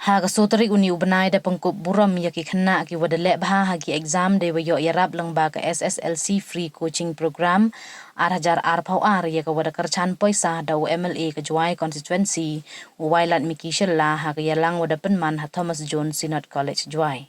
Haga sotari uni ubanay da pangkup buram yaki khynnah ki wada Lehbha hagi exam de wayo yarap langba ka SSLC free coaching program 8,000 ar yaka wada kerchan poisa da MLA ka Juai constituency wailat miki shella haga yalang wada penman ha Thomas Jones Synod College Juai.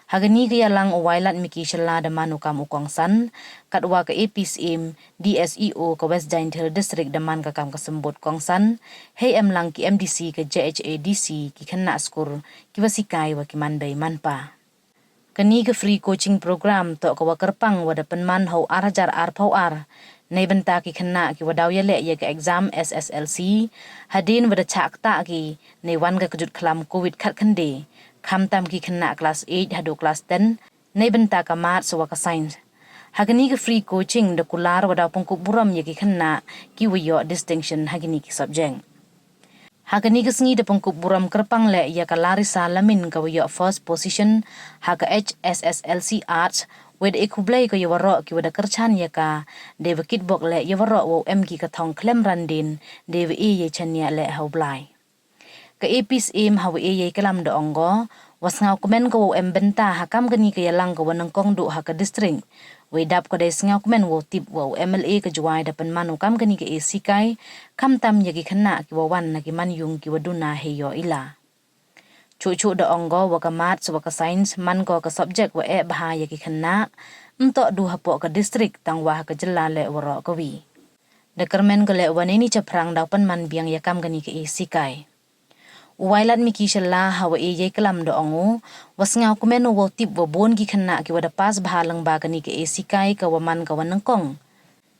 Hagani kaya lang uwailat miki shella da manukam ukongsan katwa ka APSM DSEO ka West Giant Hill District da man kakam kasembut kongsan hey lang ki MDC ka JHADC ki khynnah skur ki wasikai wa ki manbay manpa. Kani ka free coaching program to ka wakarpang wada penman ho 8,000 ar nay benta ki khynnah ki wadaw yale ya ka exam SSLC hadin wada chak ta ki nay wan ka kujut klam COVID khat khande kham tam ki khynnah class 8 hado class 10 nay benta ka math so ka science. Hagani ka free coaching da kular wadaw pangkup buram ya ki khynnah ki wayo distinction hagani ki subject. Hagani ka sengi da pangkup buram kerpang le ya ka Larissa Lamin ka wayo first position haga SSLC arts wed ekublay ko yawaro ki wada kerchan ya ka deva kitbok le yawaro wo ki ka thong klem randin deva ye chanya le haublay. Ka APSM hawa ye kalam da onggo wasngaw komen ko benta hakam gani ka yalang ko wanang kongdu haka district wedap ko des ngaw komen wo tip wo MLA ka Juai da penmanu kam gani ka sikai kam tam yagi khynnah ki wawan na ki manyung ki waduna heyo ila cucu da onggo wa ka math wa ka science man ko ka subject wa bahaya ki khynnah entok du hapo ka district tang wa ka jelale waro ka wi da kermen ko le waneni chaprang da penman biang yakam gani ka sikai. Wailat miki shella hawa ye kalam do ongu wasngaw kumeno wo tip wo bon ki khynnah ki wada pas bahalang ba kani ke sikai ka waman ka wanangkong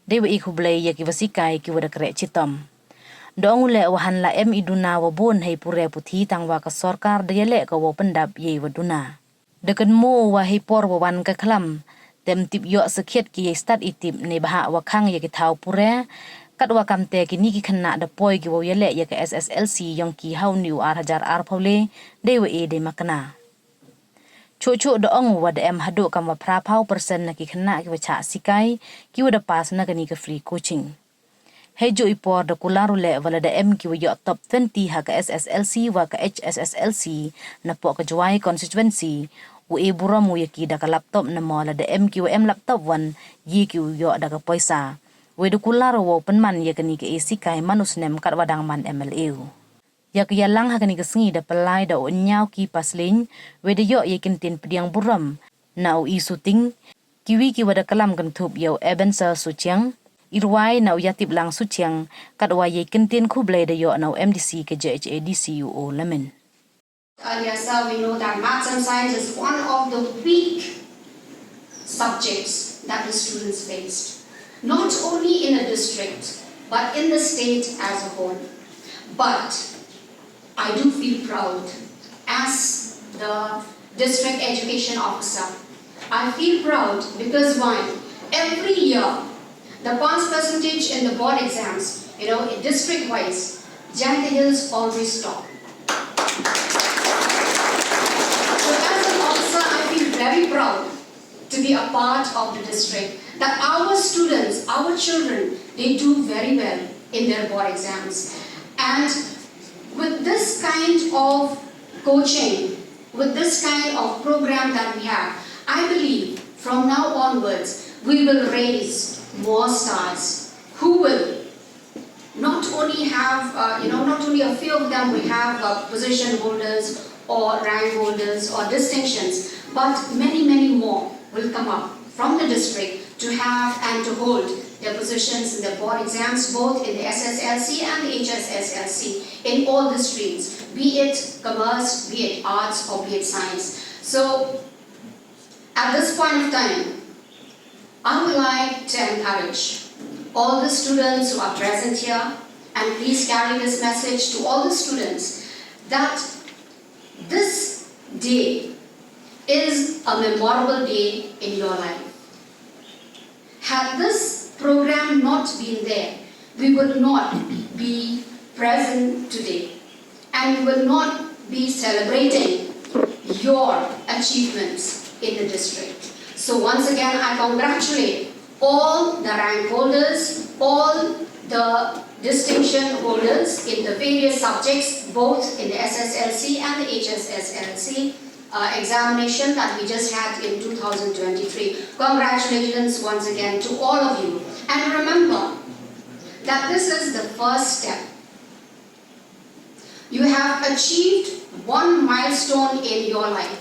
dewa ikhublay ya ki wasikai ki wada kre chitom do ongu le wahan la iduna wo bon hei pure puthi tangwa ka sarkar de yele ka wo pendap ye waduna deken mo wa hei por wo wan ka klam tem tip yo sekhet ki start itip ne baha wa khang ye ki thau pure katwa kamte ki niki khynnah da poi ki wo yele ya ka SSLC yang ki hau new 8,000 ar phole dewa de makna cucu da ong wada hado kam wa pra phau persen na ki khynnah ki wacha sikai ki wada pas na kani ka free coaching hejo ipor da kularu le wala da ki wa top 20 ha ka SSLC wa ka HSSLC na po ka Juai constituency wo buram wo ki da ka laptop na mo la da ki wa laptop wan yi ki yo da ka poisa wedu kular wo penman ya kani ke sikai manus nem kat wadang man MLA ya ke yalang ha kani ke sengi da pelai da nyau ki pasling wedu yo ye kintin pediang buram na shooting kiwi ki wada kalam kan thup yo Ebensa Suchiang irwai na yatip lang Suchiang kat wa ye kintin khublay da yo na MDC ke JHADC o lamin. Earlier sir, we know that maths and science is one of the weak subjects that the students faced. Not only in a district, but in the state as a whole. But I do feel proud as the district education officer. I feel proud because one, every year, the pass percentage in the board exams, district-wise, Giant Hills always top. So as an officer, I feel very proud to be a part of the district, that our students, our children, they do very well in their board exams. And with this kind of coaching, with this kind of program that we have, I believe from now onwards, we will raise more stars who will not only have, not only a few of them will have position holders or rank holders or distinctions, but many, many more will come up from the district to have and to hold their positions in the board exams, both in the SSLC and the HSSLC, in all the streams, be it commerce, be it arts, or be it science. So, at this point of time, I would like to encourage all the students who are present here, and please carry this message to all the students, that this day is a memorable day in your life. Had this program not been there, we would not be present today, and we will not be celebrating your achievements in the district. So once again, I congratulate all the rank holders, all the distinction holders in the various subjects, both in the SSLC and the HSSLC examination that we just had in 2023. Congratulations once again to all of you. And remember that this is the first step. You have achieved one milestone in your life.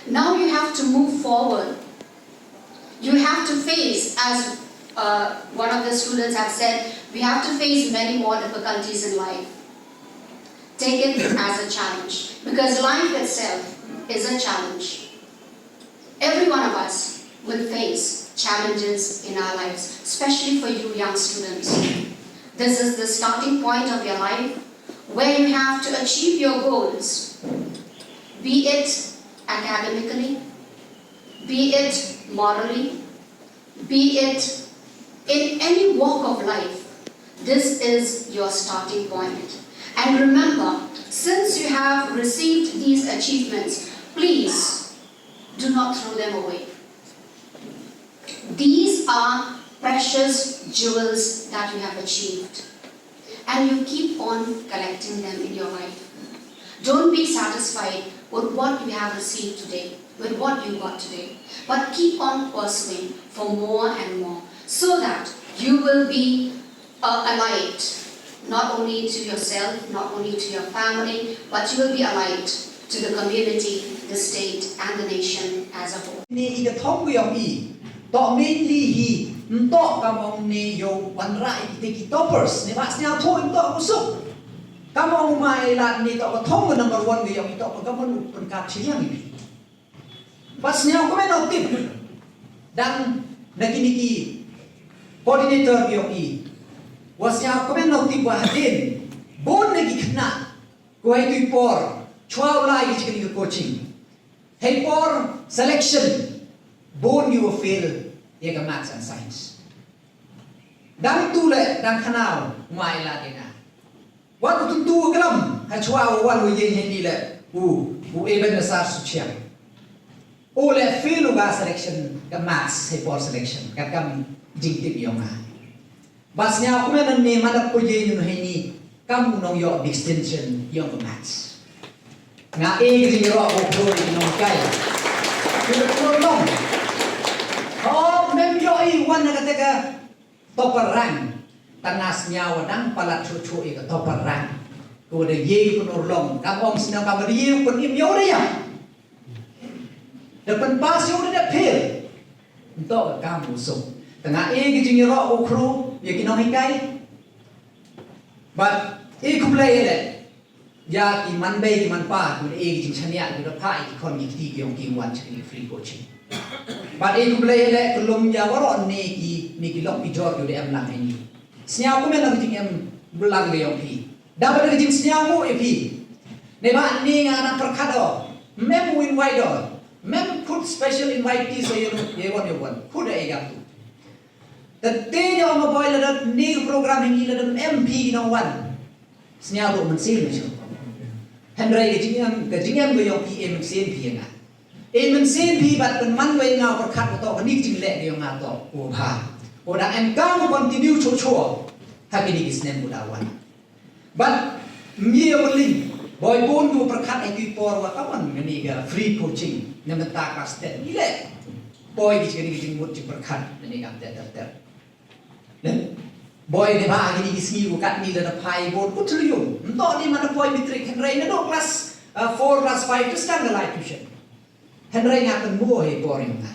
Now you have to move forward. You have to face, as one of the students have said, we have to face many more difficulties in life. Take it as a challenge, because life itself is a challenge. Every one of us will face challenges in our lives, especially for you young students. This is the starting point of your life where you have to achieve your goals, be it academically, be it morally, be it in any walk of life. This is your starting point. And remember, since you have received these achievements, please do not throw them away. These are precious jewels that you have achieved, and you keep on collecting them in your life. Don't be satisfied with what you have received today, with what you got today, but keep on pursuing for more and more, so that you will be a light, not only to yourself, not only to your family, but you will be a light to the community, the state, and the nation as a whole. Ni ika thong yong I, to mainly he, to kamong ni yo wanra iki toppers, ni mas ni atho to musuk. Kamong mai lat ni to thong number 1 yong I to kamon pun ka chiang I. Pas ni ko men tip dan nakiniki coordinator yong I. Wasya ko men tip wa hadin. Bon nagi khynnah. Ko ai tu por chwa lai ki coaching. Hey for selection, born you will fail in maths and science. Dang tu le dang khynnah mai la dina. Wat tu tu kelam ha chwa wan wo yin ni le u even sar su chiang. O le fail ga selection ka maths hey for selection ka kam jing tip yong ha. Bas nya ko men ni manap ko yin hey ni kam nong yo extension yong ka maths. Nga ing ro ko pro no kai ku ko long oh mem yo I wan na ka toparan tanas nya wadang palat chu I ka toparan ko de ye ko no long ka ong sina ka ri ko im yo ya de pen pas yo de pel to ka mu so tanga ing ro ko pro ye ki no kai but ku play le ya ki man bay ki man pa ku jing chania ku pa ki kon ki yong ki wan chi free coaching but ku play le ku lum ya waro ni ki lok pi jor ku de am lang ni snya ku men lang jing em bulang le yong pi da ba de jing snya mu e pi ne ba ni nga na perkhat do mem win wide do mem put special invitee so ye won ku de gam tu the day yo ma boy le ni program ni le MP no one snya do man sil ni Henry ke jingam go yong PM sen pi nga men sen pi bat pen man we nga ko khat to ni jing le ge nga to o pha o da em ka mo continue cho ha ki ni snem bu da wan but mi yo lin boy bon du prakhat ai ki por wa ka man ni ga free coaching nem ta ka stet ni le boy ki jing mut jing prakhat ni ga te boy ne ba gini isi ko kat ni la pai bon ko trium to ni mana boy mitrik henry na do class 4 class 5 to standard tuition henry nga kan mo he boring na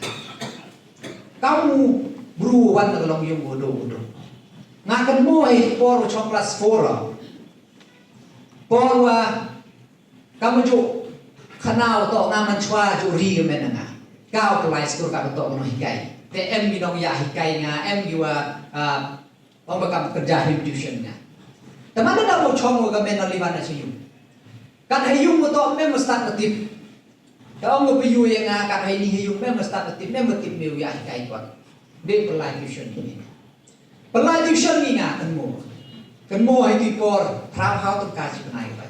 kamu bru wan na long yung bodo nga kan mo he por chong class 4 por wa kamu jo khynnah to nga man chwa jo ri men nga kau class ko ka to no hikai te em gi nong ya hikai nga em gi wa ông bakam kerja tuition nya. Teman ada mau chong ga men liban na siyu. Kan hayung mo to mem start natip. Ka ông piyu yang kan hay ni hayung mem start natip mem tip meu ya kai kon. De pelai tuition ni. Pelai tuition ni nga kan mo. Kan mo hay ti por prau how to ka chi nai ba.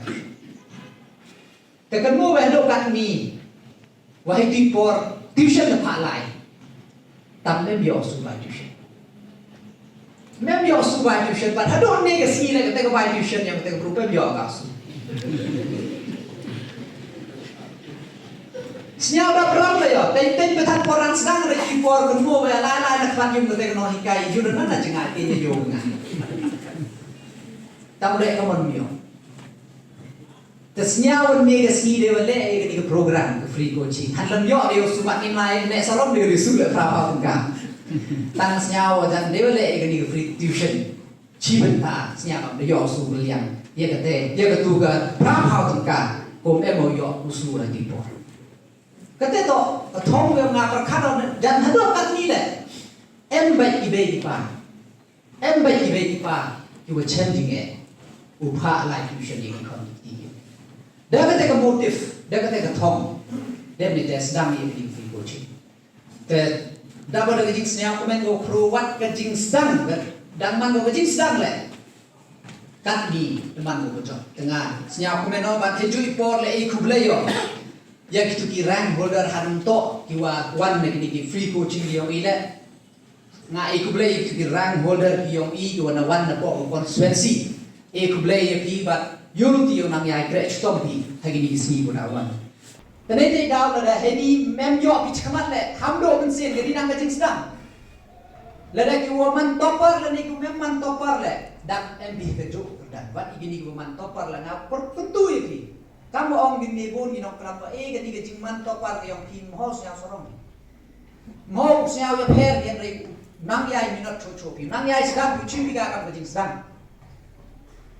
Te kan mo we do kat ni. Wa hay ti por tuition na pa lai. Tam mem yo su ba tuition. mem yo su by tuition but hadon ne ke si le ke by tuition yang ke group mem yo ka su Senyap dah berang le yo ten betan poran sedang re ki for ke mo ba la nak fan yung ke no hikai yu na jenga ke yo nga tam le ka mon mio Tersenyawa ni ke si dia le ke program ke free coaching hanlam yo dia su mat ni mai ne salam dia su le pra pa tang senyawa dan dia le ke free tuition chi benta senyawa dia yo su liang ye ke te ye ke tu ke pra pa ka kom emo yo su ra ti po kate to thong we nga pra khan dan hado kat ni le em bai ki be pa em bai ki be pa you were changing it upha like tuition ye kon dia kata ke motif, dia kata ke thong, dia ni tes dang ni free coaching. Te dah pada kejing senyap komen go keruat kejing sedang, dan man go kejing sedang le. Kat ni teman go bocor. Tengah senyap komen no bat hejui por le ikub le yo. Ya kitu ki rank holder hanum to kiwa wan ne ki free coaching yo ile. Nga ikub le kitu ki rank holder yo i kiwa na wan na po konstituensi. Ikub le ye ki bat Unity yung nangyay kre chutom hi hagi ni ismi ko nawan. Tanay daw la hedi mem yo pi chkamat le hamdo men sin gadi nang kajing sedang. La da ki woman topper la ni ku mem man topper le dak MB ke jo dan wat igini ku man topper la nga per tentu iki. Kamu ong gini bon ginok kelapa gadi kajing man topper ke yang kim hos yang sorong. Mau sia ya per yang re nangyay minot cho pi nangyay sedang ku chimbi ka kam kajing sedang.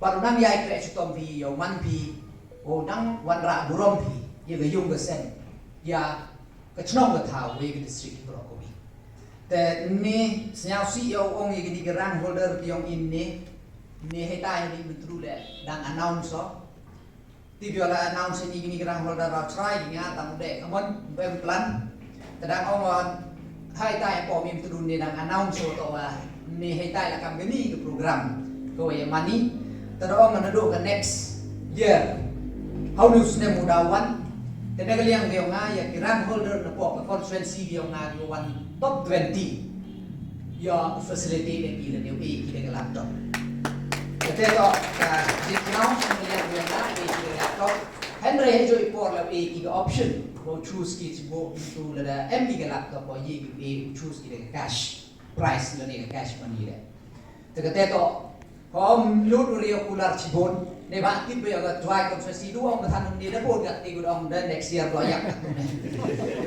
Baru nang yai kre chutom pi yo man pi o nang wan ra burom pi ye ga yung ga sen ya ka chnong ga thau we ga district pro ko bi te ni snyao si yo ong ye ga di ga rang holder pi yong in ne he tai ni mitru le dang announce ti biola announce ni ga rang holder ra try nya tam de amon bem plan te dang ong hai tai po mi mitru ni dang announce to wa ni he tai la kam ga ni ga program ko ye mani Terong menaduk ke next year. How do you snap mudawan? Tenaga liang dia nga ya kirang holder na po ke konstituensi dia nga dia wan top 20. Ya facility dia pila dia ke laptop. Keteto ka diknau liang dia nga ke laptop. Henry hejo ipor la ke option. Go choose ki go into la MB ke laptop ko ye choose ki cash price la ni cash money dia. Keteto Kom lut rio kular cibon ne ba kit be aga try konstitusi du ong than ni da bon ga ti gu ong da next year lo yak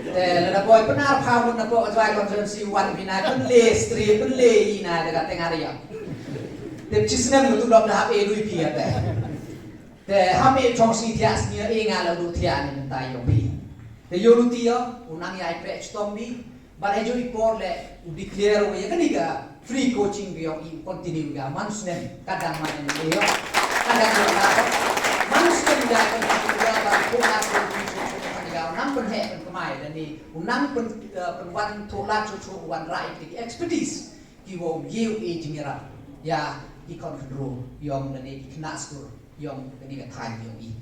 te la boy penar pha mun na po try konstitusi wan bina kun le street kun le ina da ga tengar ya te chisna mu tu dom da ha e lui pi ate te ha me chong si thias ni e nga la du thia ni ta yo pi te yo lu ti yo unang ya pe chtombi ba re jo ipor le u declare o ye ka ni ga free coaching yang continue ga manusia kadang mana ni yo kadang manusia ni dah continue ga pola continue ga nang pen he pen kemai dan ni nang pen wan thola chu wan right the expertise ki wo you engineer ya ki control yang dan ni khynnah school yang ni ga thai yang i